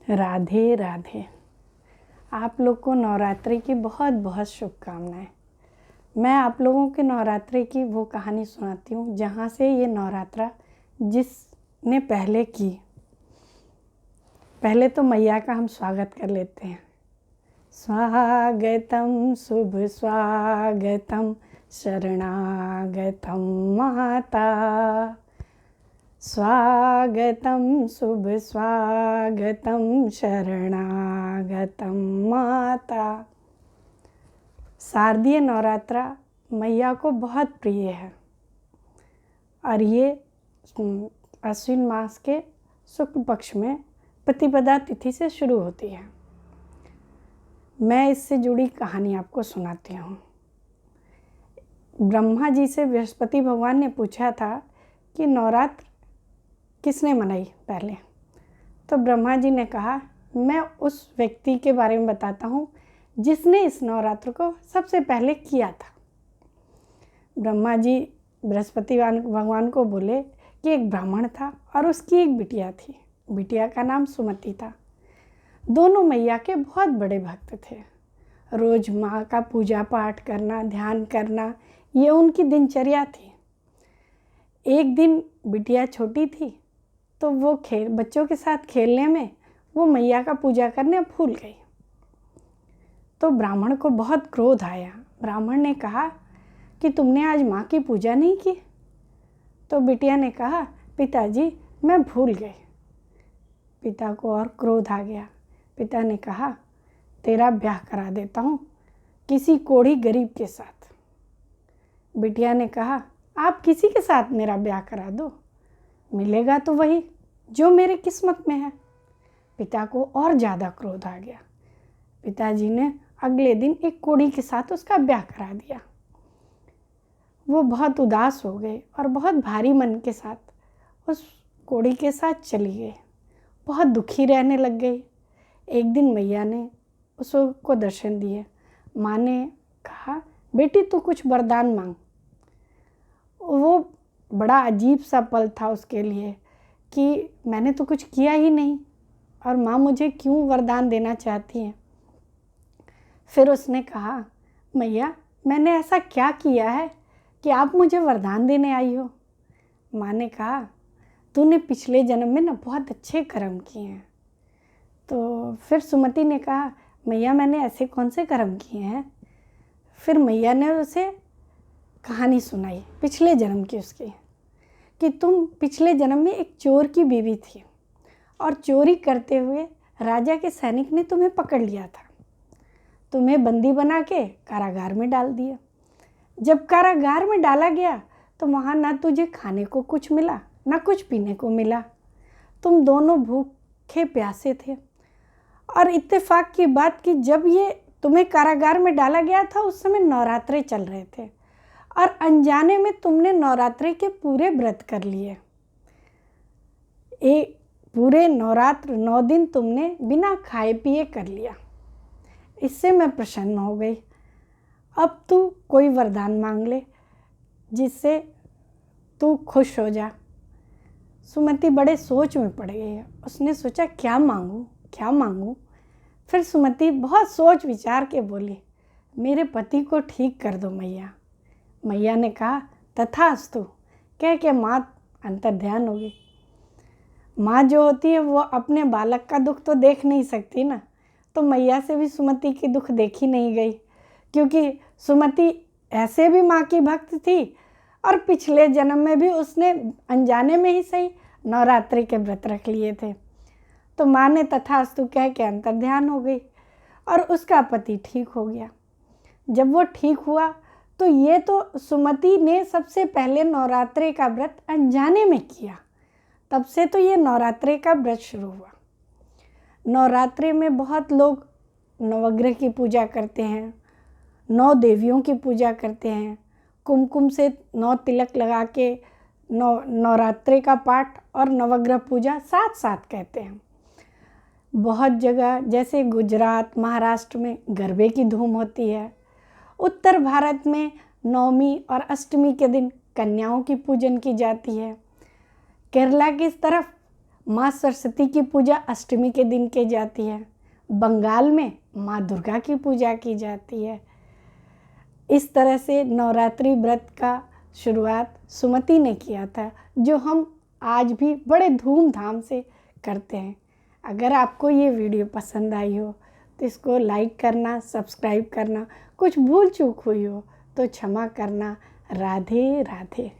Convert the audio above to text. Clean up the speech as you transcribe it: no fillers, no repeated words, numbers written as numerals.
राधे राधे। आप लोग को नवरात्रि की बहुत बहुत शुभकामनाएं। मैं आप लोगों के नवरात्रि की वो कहानी सुनाती हूँ जहाँ से ये नवरात्रा जिसने पहले की। पहले तो मैया का हम स्वागत कर लेते हैं। स्वागतम शुभ स्वागतम शरणागतम माता। स्वागतम शुभ स्वागतम शरणागतम माता। शारदीय नवरात्रा मैया को बहुत प्रिय है और ये आश्विन मास के शुक्ल पक्ष में प्रतिपदा तिथि से शुरू होती है। मैं इससे जुड़ी कहानी आपको सुनाती हूँ। ब्रह्मा जी से बृहस्पति भगवान ने पूछा था कि नवरात्र किसने मनाई पहले। तो ब्रह्मा जी ने कहा, मैं उस व्यक्ति के बारे में बताता हूँ जिसने इस नवरात्र को सबसे पहले किया था। ब्रह्मा जी बृहस्पति भगवान को बोले कि एक ब्राह्मण था और उसकी एक बिटिया थी। बिटिया का नाम सुमति था। दोनों मैया के बहुत बड़े भक्त थे। रोज माँ का पूजा पाठ करना, ध्यान करना, ये उनकी दिनचर्या थी। एक दिन बिटिया छोटी थी तो वो बच्चों के साथ खेलने में वो मैया का पूजा करने भूल गई। तो ब्राह्मण को बहुत क्रोध आया। ब्राह्मण ने कहा कि तुमने आज माँ की पूजा नहीं की। तो बिटिया ने कहा, पिताजी मैं भूल गई। पिता को और क्रोध आ गया। पिता ने कहा, तेरा ब्याह करा देता हूँ किसी कोढ़ी गरीब के साथ। बिटिया ने कहा, आप किसी के साथ मेरा ब्याह करा दो, मिलेगा तो वही जो मेरे किस्मत में है। पिता को और ज़्यादा क्रोध आ गया। पिताजी ने अगले दिन एक कोढ़ी के साथ उसका ब्याह करा दिया। वो बहुत उदास हो गए और बहुत भारी मन के साथ उस कोढ़ी के साथ चली गई। बहुत दुखी रहने लग गई। एक दिन मैया ने उसको दर्शन दिए। माँ ने कहा, बेटी तू कुछ वरदान मांग। वो बड़ा अजीब सा पल था उसके लिए कि मैंने तो कुछ किया ही नहीं और माँ मुझे क्यों वरदान देना चाहती हैं। फिर उसने कहा, मैया मैंने ऐसा क्या किया है कि आप मुझे वरदान देने आई हो। माँ ने कहा, तूने पिछले जन्म में ना बहुत अच्छे कर्म किए हैं। तो फिर सुमति ने कहा, मैया मैंने ऐसे कौन से कर्म किए हैं। फिर मैया ने उसे कहानी सुनाई पिछले जन्म की उसकी, कि तुम पिछले जन्म में एक चोर की बीवी थी और चोरी करते हुए राजा के सैनिक ने तुम्हें पकड़ लिया था। तुम्हें बंदी बना के कारागार में डाल दिया। जब कारागार में डाला गया तो वहाँ ना तुझे खाने को कुछ मिला ना कुछ पीने को मिला। तुम दोनों भूखे प्यासे थे और इत्तेफाक की बात कि जब ये तुम्हें कारागार में डाला गया था उस समय नवरात्रे चल रहे थे और अनजाने में तुमने नवरात्रि के पूरे व्रत कर लिए। एक पूरे नवरात्र 9 दिन तुमने बिना खाए पिए कर लिया। इससे मैं प्रसन्न हो गई। अब तू कोई वरदान मांग ले जिससे तू खुश हो जा। सुमति बड़े सोच में पड़ गई। उसने सोचा क्या मांगूं। फिर सुमति बहुत सोच विचार के बोली, मेरे पति को ठीक कर दो मैया। मैया ने कहा, तथास्तु कह के माँ अंतर्ध्यान हो गई। माँ जो होती है वो अपने बालक का दुख तो देख नहीं सकती ना। तो मैया से भी सुमति की दुख देखी नहीं गई, क्योंकि सुमति ऐसे भी माँ की भक्त थी और पिछले जन्म में भी उसने अनजाने में ही सही नवरात्रि के व्रत रख लिए थे। तो माँ ने तथास्तु कह के अंतर्ध्यान हो गई और उसका पति ठीक हो गया। जब वो ठीक हुआ तो ये तो सुमति ने सबसे पहले नवरात्रि का व्रत अनजाने में किया। तब से तो ये नवरात्रि का व्रत शुरू हुआ। नवरात्रि में बहुत लोग नवग्रह की पूजा करते हैं, 9 देवियों की पूजा करते हैं, कुमकुम से 9 तिलक लगा के नवरात्रि का पाठ और नवग्रह पूजा साथ साथ कहते हैं। बहुत जगह जैसे गुजरात, महाराष्ट्र में गरबे की धूम होती है। उत्तर भारत में नवमी और अष्टमी के दिन कन्याओं की पूजन की जाती है। केरला की तरफ माँ सरस्वती की पूजा अष्टमी के दिन की जाती है। बंगाल में माँ दुर्गा की पूजा की जाती है। इस तरह से नवरात्रि व्रत का शुरुआत सुमति ने किया था, जो हम आज भी बड़े धूमधाम से करते हैं। अगर आपको ये वीडियो पसंद आई हो तो इसको लाइक करना, सब्सक्राइब करना, कुछ भूल चूक हुई हो तो क्षमा करना। राधे राधे।